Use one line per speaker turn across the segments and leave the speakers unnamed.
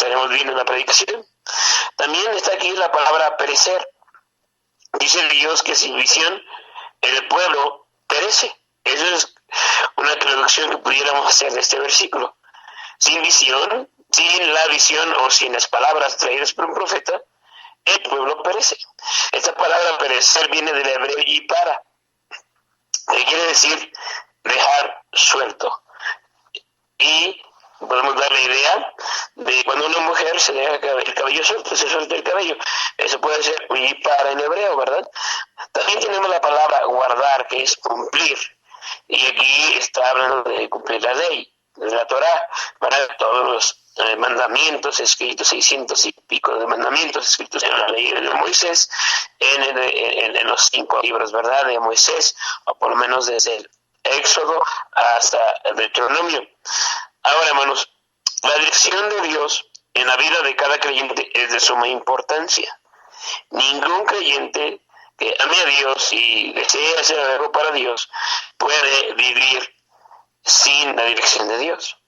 estaremos viendo en la predicación. También está aquí la palabra perecer. Dice Dios que sin visión el pueblo perece. Eso es una traducción que pudiéramos hacer de este versículo. Sin visión, sin la visión o sin las palabras traídas por un profeta, el pueblo perece. Esta palabra perecer viene del hebreo yipara, que quiere decir dejar suelto. Y podemos dar la idea de cuando una mujer se deja el cabello suelto, se suelta el cabello. Eso puede ser yipara en hebreo, ¿verdad? También tenemos la palabra guardar, que es cumplir. Y aquí está hablando de cumplir la ley, de la Torá, para todos los mandamientos escritos, 600 y pico de mandamientos escritos en la ley de Moisés, en los 5 libros, ¿verdad?, de Moisés, o por lo menos desde el Éxodo hasta el Deuteronomio. Ahora, hermanos, la dirección de Dios en la vida de cada creyente es de suma importancia. Ningún creyente que ame a Dios y desee hacer algo para Dios puede vivir sin la dirección de Dios,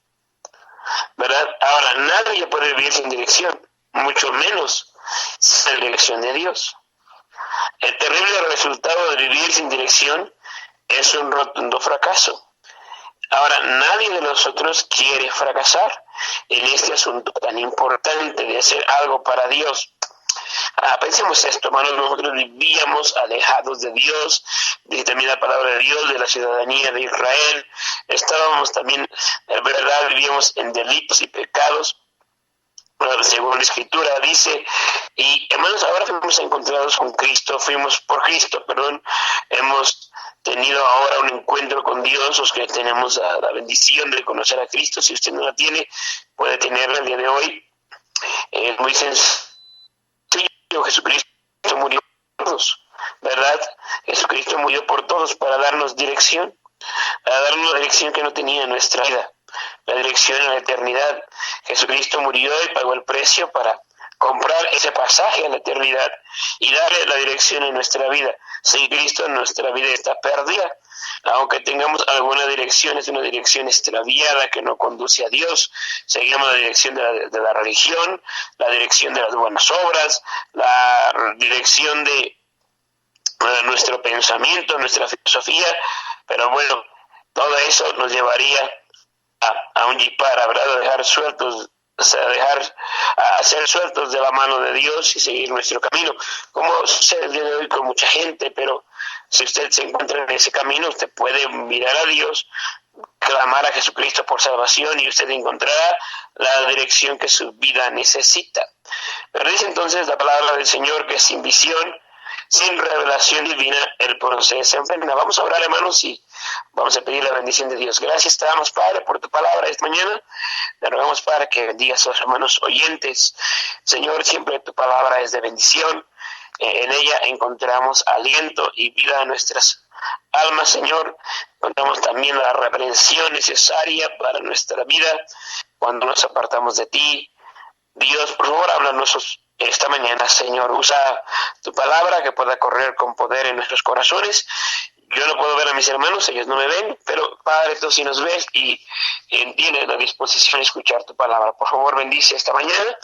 ¿verdad? Ahora, nadie puede vivir sin dirección, mucho menos sin la dirección de Dios. El terrible resultado de vivir sin dirección es un rotundo fracaso. Ahora, nadie de nosotros quiere fracasar en este asunto tan importante de hacer algo para Dios. Pensemos esto, hermanos, nosotros vivíamos alejados de Dios, dice también la palabra de Dios, de la ciudadanía de Israel. Estábamos también, en verdad, vivíamos en delitos y pecados, según la Escritura dice. Y hermanos, ahora fuimos encontrados con Cristo, hemos tenido ahora un encuentro con Dios. Los que tenemos la bendición de conocer a Cristo, si usted no la tiene, puede tenerla el día de hoy. Es muy sencillo. Jesucristo murió por todos, ¿verdad? Jesucristo murió por todos para darnos dirección, la dirección que no tenía nuestra vida, la dirección a la eternidad. Jesucristo murió y pagó el precio para comprar ese pasaje a la eternidad y darle la dirección en nuestra vida. Sin Cristo nuestra vida está perdida. Aunque tengamos alguna dirección, es una dirección extraviada que no conduce a Dios. Seguimos la dirección de la religión, la dirección de las buenas obras, la dirección de nuestro pensamiento, nuestra filosofía. Pero bueno, todo eso nos llevaría a un yipara, ¿verdad? A dejar sueltos, a ser sueltos de la mano de Dios y seguir nuestro camino, como sucede el día de hoy con mucha gente. Pero si usted se encuentra en ese camino, usted puede mirar a Dios, clamar a Jesucristo por salvación y usted encontrará la dirección que su vida necesita. Pero dice entonces la palabra del Señor que sin visión, sin revelación divina, el proceso se enfrena. Vamos a orar, hermanos, y vamos a pedir la bendición de Dios. Gracias te damos, Padre, por tu palabra esta mañana. Le rogamos, Padre, que bendigas a los hermanos oyentes. Señor, siempre tu palabra es de bendición. En ella encontramos aliento y vida a nuestras almas, Señor. Encontramos también la reprensión necesaria para nuestra vida cuando nos apartamos de ti. Dios, por favor, háblanos esta mañana, Señor. Usa tu palabra que pueda correr con poder en nuestros corazones. Yo no puedo ver a mis hermanos, ellos no me ven, pero Padre, tú sí nos ves y tienes la disposición de escuchar tu palabra. Por favor, bendice esta mañana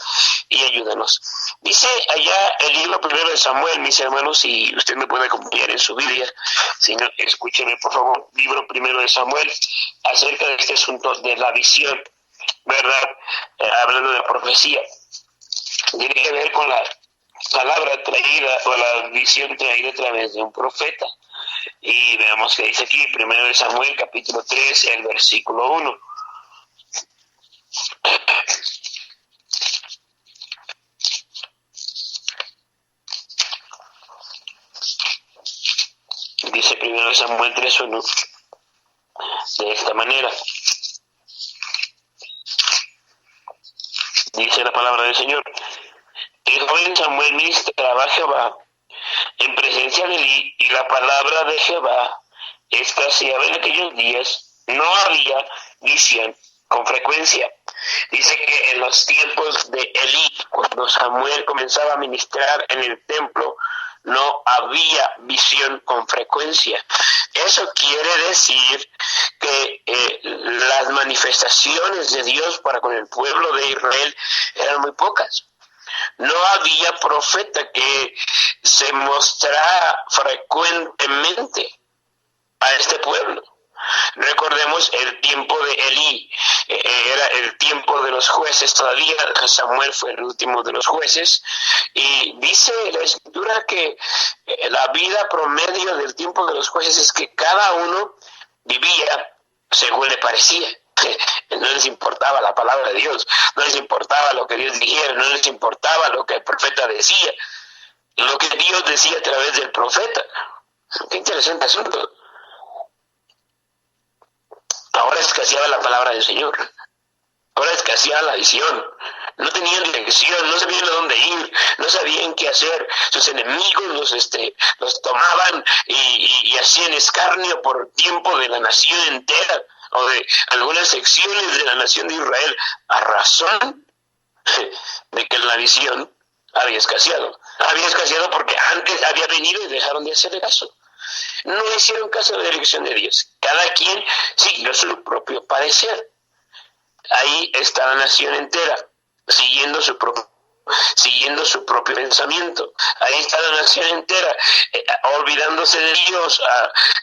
y ayúdanos. Dice allá el libro primero de Samuel, mis hermanos, y usted me puede acompañar en su Biblia. Si no, escúcheme, por favor, libro primero de Samuel, acerca de este asunto de la visión, ¿verdad? Hablando de profecía. Tiene que ver con la palabra traída o la visión traída a través de un profeta. Y veamos que dice aquí, primero de Samuel, capítulo 3, el versículo 1. Dice primero de Samuel 3:1 de esta manera. Dice la palabra del Señor: el joven Samuel ministraba a Jehová en presencia de Elí, y la palabra de Jehová escaseaba en aquellos días. No había visión con frecuencia. Dice que en los tiempos de Elí, cuando Samuel comenzaba a ministrar en el templo, no había visión con frecuencia. Eso quiere decir que las manifestaciones de Dios para con el pueblo de Israel eran muy pocas. No había profeta que se mostrara frecuentemente a este pueblo. Recordemos el tiempo de Elí, era el tiempo de los jueces todavía. Samuel fue el último de los jueces, y dice la Escritura que la vida promedio del tiempo de los jueces es que cada uno vivía según le parecía. No les importaba la palabra de Dios, no les importaba lo que Dios dijera, no les importaba lo que el profeta decía, lo que Dios decía a través del profeta. Qué interesante asunto. Ahora escaseaba la palabra del Señor, ahora escaseaba la visión, no tenían dirección, no sabían a dónde ir, no sabían qué hacer. Sus enemigos los tomaban y hacían escarnio por tiempo de la nación entera, o de algunas secciones de la nación de Israel, a razón de que la visión había escaseado. Había escaseado porque antes había venido y dejaron de hacerle caso. No hicieron caso de la dirección de Dios. Cada quien siguió su propio parecer. Ahí está la nación entera, siguiendo su propio pensamiento. Ahí está la nación entera, olvidándose de Dios,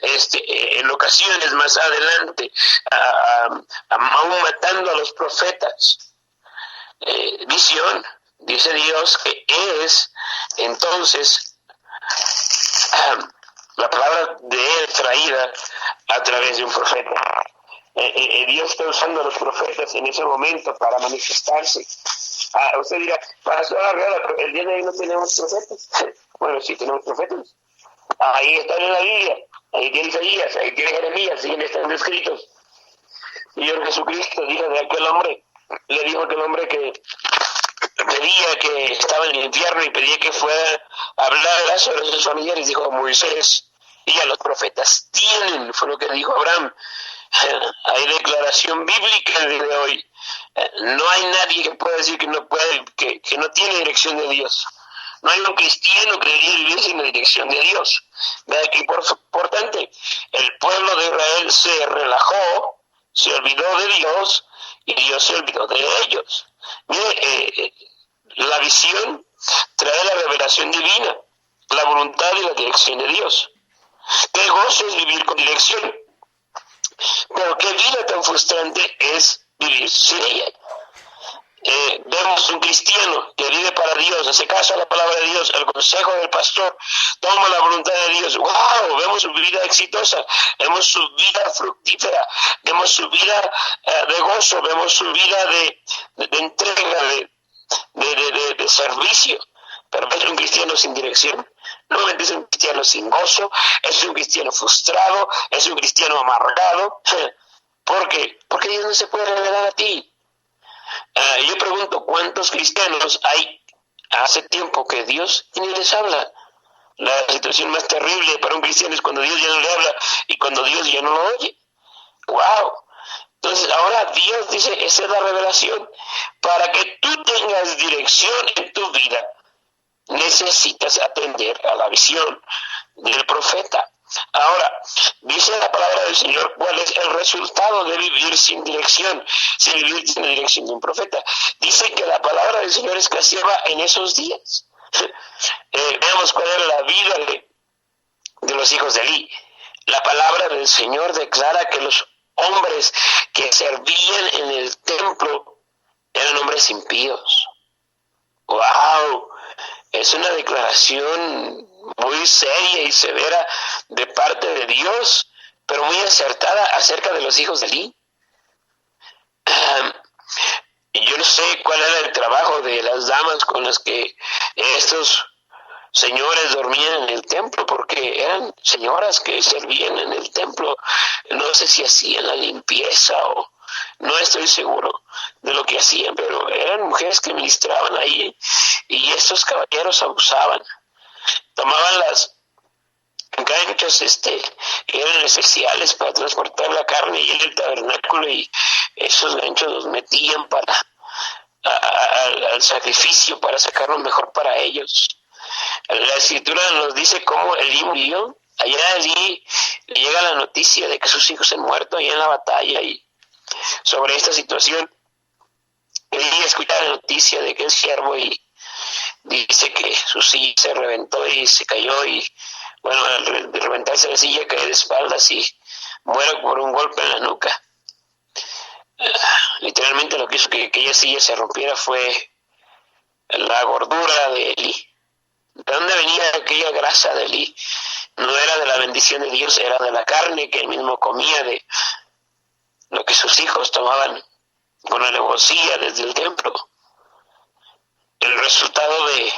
en ocasiones más adelante, aún matando a los profetas. Visión, dice Dios, que es entonces la palabra de Él traída a través de un profeta. Dios está usando a los profetas en ese momento para manifestarse. Usted dirá, Pastor, el día de hoy no tenemos profetas. Bueno, sí tenemos profetas. Ahí están en la Biblia. Ahí tiene Isaías, ahí tiene Jeremías, siguen estando escritos. Señor Jesucristo dijo de aquel hombre, le dijo a aquel hombre que pedía que estaba en el infierno y pedía que fuera a hablar sobre sus familiares, dijo Moisés, y a los profetas tienen, fue lo que dijo Abraham. Hay declaración bíblica el día de hoy. No hay nadie que pueda decir que no puede, que no tiene dirección de Dios. No hay un cristiano que debería vivir sin la dirección de Dios. Vea que importante, el pueblo de Israel se relajó, se olvidó de Dios y Dios se olvidó de ellos. Mire, la visión trae la revelación divina, la voluntad y la dirección de Dios. Qué gozo es vivir con dirección, pero qué vida tan frustrante es vivir sin ella. Vemos un cristiano que vive para Dios, hace caso a la palabra de Dios, al consejo del pastor, toma la voluntad de Dios. ¡Wow! Vemos su vida exitosa, vemos su vida fructífera, vemos su vida de gozo, vemos su vida de entrega, de servicio. Pero es un cristiano sin dirección, nuevamente es un cristiano sin gozo, es un cristiano frustrado, es un cristiano amargado. ¿Por qué? Porque Dios no se puede revelar a ti. Yo pregunto, ¿cuántos cristianos hay hace tiempo que Dios ni les habla? La situación más terrible para un cristiano es cuando Dios ya no le habla y cuando Dios ya no lo oye. ¡Wow! Entonces ahora Dios dice, esa es la revelación. Para que tú tengas dirección en tu vida, necesitas atender a la visión del profeta. Ahora, dice la palabra del Señor cuál es el resultado de vivir sin dirección, sin vivir sin la dirección de un profeta. Dice que la palabra del Señor escaseaba en esos días. Veamos cuál era la vida de los hijos de Elí. La palabra del Señor declara que los hombres que servían en el templo eran hombres impíos. ¡Wow! Es una declaración muy seria y severa de parte de Dios, pero muy acertada acerca de los hijos de Elí. Yo no sé cuál era el trabajo de las damas con las que estos señores dormían en el templo, porque eran señoras que servían en el templo. No sé si hacían la limpieza o no estoy seguro de lo que hacían, pero eran mujeres que ministraban ahí y estos caballeros abusaban. Tomaban las ganchos que eran especiales para transportar la carne y el tabernáculo, y esos ganchos los metían al sacrificio para sacar lo mejor para ellos. La escritura nos dice cómo Elí murió. Allá Elí le llega la noticia de que sus hijos han muerto allá en la batalla, y sobre esta situación Elí escucha la noticia de que es siervo y dice que su silla se reventó y se cayó, y bueno, al reventarse la silla cae de espaldas y muere por un golpe en la nuca. Literalmente lo que hizo que aquella silla se rompiera fue la gordura de Elí. ¿De dónde venía aquella grasa de Elí? No era de la bendición de Dios, era de la carne que él mismo comía, de lo que sus hijos tomaban con alevosía desde el templo. El resultado de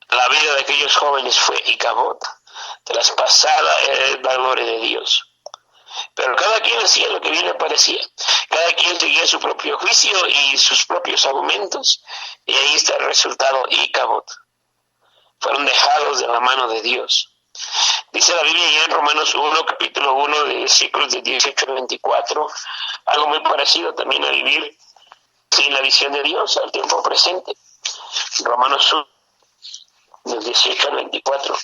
la vida de aquellos jóvenes fue Icabod, traspasada es la gloria de Dios. Pero cada quien hacía lo que bien le parecía, cada quien seguía su propio juicio y sus propios argumentos, y ahí está el resultado. Icabod fueron dejados de la mano de Dios. Dice la Biblia ya en Romanos 1, capítulo 1, de versículos de 18 al 24, algo muy parecido también a vivir sin la visión de Dios al tiempo presente. Romanos 1, del 18 al 24.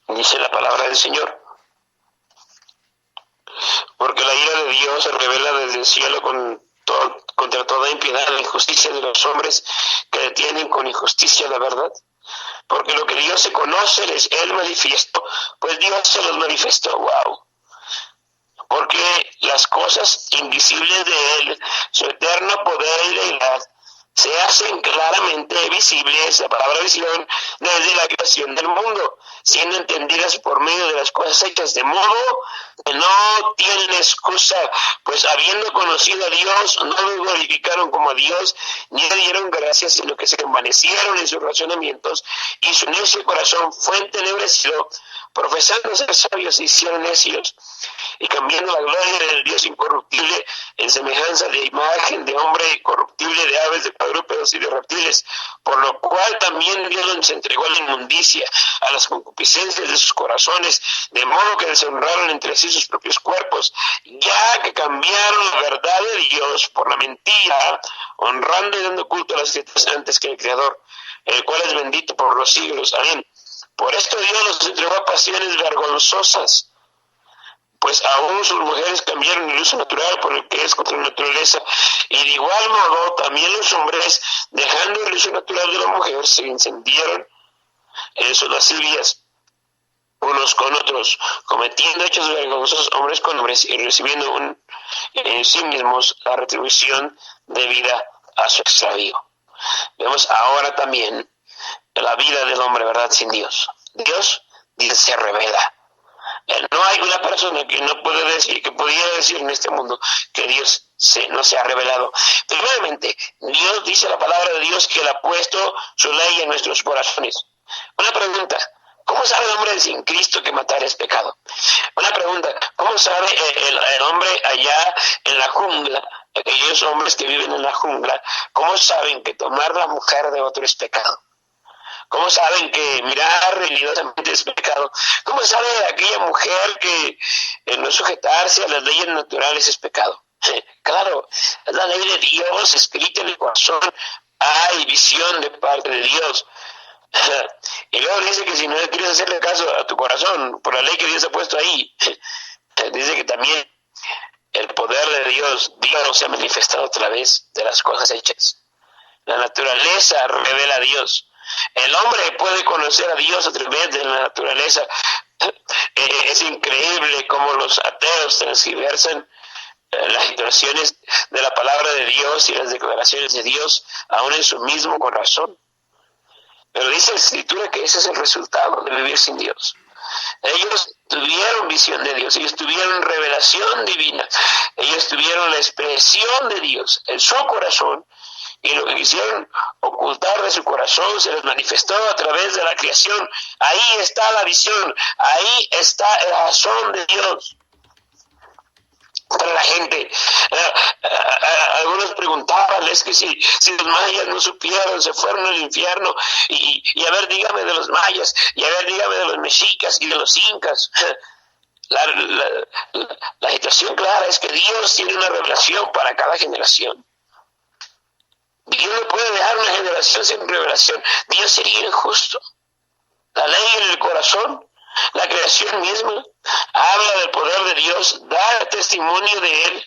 Dice la palabra del Señor: porque la ira de Dios se revela desde el cielo contra toda impiedad e injusticia de los hombres que detienen con injusticia la verdad. Porque lo que Dios se conoce es Él manifiesto, pues Dios se los manifestó. ¡Wow! Porque las cosas invisibles de Él, su eterno poder y deidad, se hacen claramente visibles, la palabra visión, desde la creación del mundo, siendo entendidas por medio de las cosas hechas, de modo que no tienen excusa, pues habiendo conocido a Dios, no lo glorificaron como a Dios, ni le dieron gracias, sino que se envanecieron en sus razonamientos, y su necio corazón fue entenebrecido, profesando ser sabios se hicieron necios, y cambiando la gloria del Dios incorruptible en semejanza de imagen de hombre corruptible, de aves, de cuadrúpedos y de reptiles, por lo cual también Dios los entregó a la inmundicia, a las concupiscencias de sus corazones, de modo que deshonraron entre sí sus propios cuerpos, ya que cambiaron la verdad de Dios por la mentira, honrando y dando culto a las criaturas antes que el Creador, el cual es bendito por los siglos. Amén. Por esto Dios los entregó a pasiones vergonzosas, pues aún sus mujeres cambiaron el uso natural por el que es contra la naturaleza, y de igual modo también los hombres, dejando el uso natural de la mujer, se encendieron en sus lascivias unos con otros, cometiendo hechos vergonzosos hombres con hombres, y recibiendo en sí mismos la retribución debida a su extravío. Vemos ahora también la vida del hombre, ¿verdad?, sin Dios. Dios se revela. No hay una persona que no puede decir, que pudiera decir en este mundo que Dios no se ha revelado. Primeramente, Dios dice la palabra de Dios que Él ha puesto su ley en nuestros corazones. Una pregunta: ¿cómo sabe el hombre sin Cristo que matar es pecado? Una pregunta: ¿cómo sabe el hombre allá en la jungla, aquellos hombres que viven en la jungla, cómo saben que tomar la mujer de otro es pecado? ¿Cómo saben que mirar religiosamente es pecado? ¿Cómo sabe aquella mujer que no sujetarse a las leyes naturales es pecado? Claro, es la ley de Dios escrita en el corazón. Hay visión de parte de Dios. Y luego dice que si no quieres hacerle caso a tu corazón por la ley que Dios ha puesto ahí, dice que también el poder de Dios se ha manifestado a través de las cosas hechas. La naturaleza revela a Dios. El hombre puede conocer a Dios a través de la naturaleza. Es increíble cómo los ateos transgiversan las situaciones de la palabra de Dios y las declaraciones de Dios aún en su mismo corazón. Pero dice la Escritura que ese es el resultado de vivir sin Dios. Ellos tuvieron visión de Dios, ellos tuvieron revelación divina, ellos tuvieron la expresión de Dios en su corazón, y lo que quisieron ocultar de su corazón se les manifestó a través de la creación. Ahí está la visión, ahí está el razón de Dios para la gente. Algunos preguntaban, es que si los mayas no supieron, se fueron al infierno, y a ver, dígame de los mayas, y a ver, dígame de los mexicas y de los incas. La situación clara es que Dios tiene una revelación para cada generación. Dios no puede dejar una generación sin revelación. Dios sería injusto. La ley en el corazón, la creación misma, habla del poder de Dios, da testimonio de Él.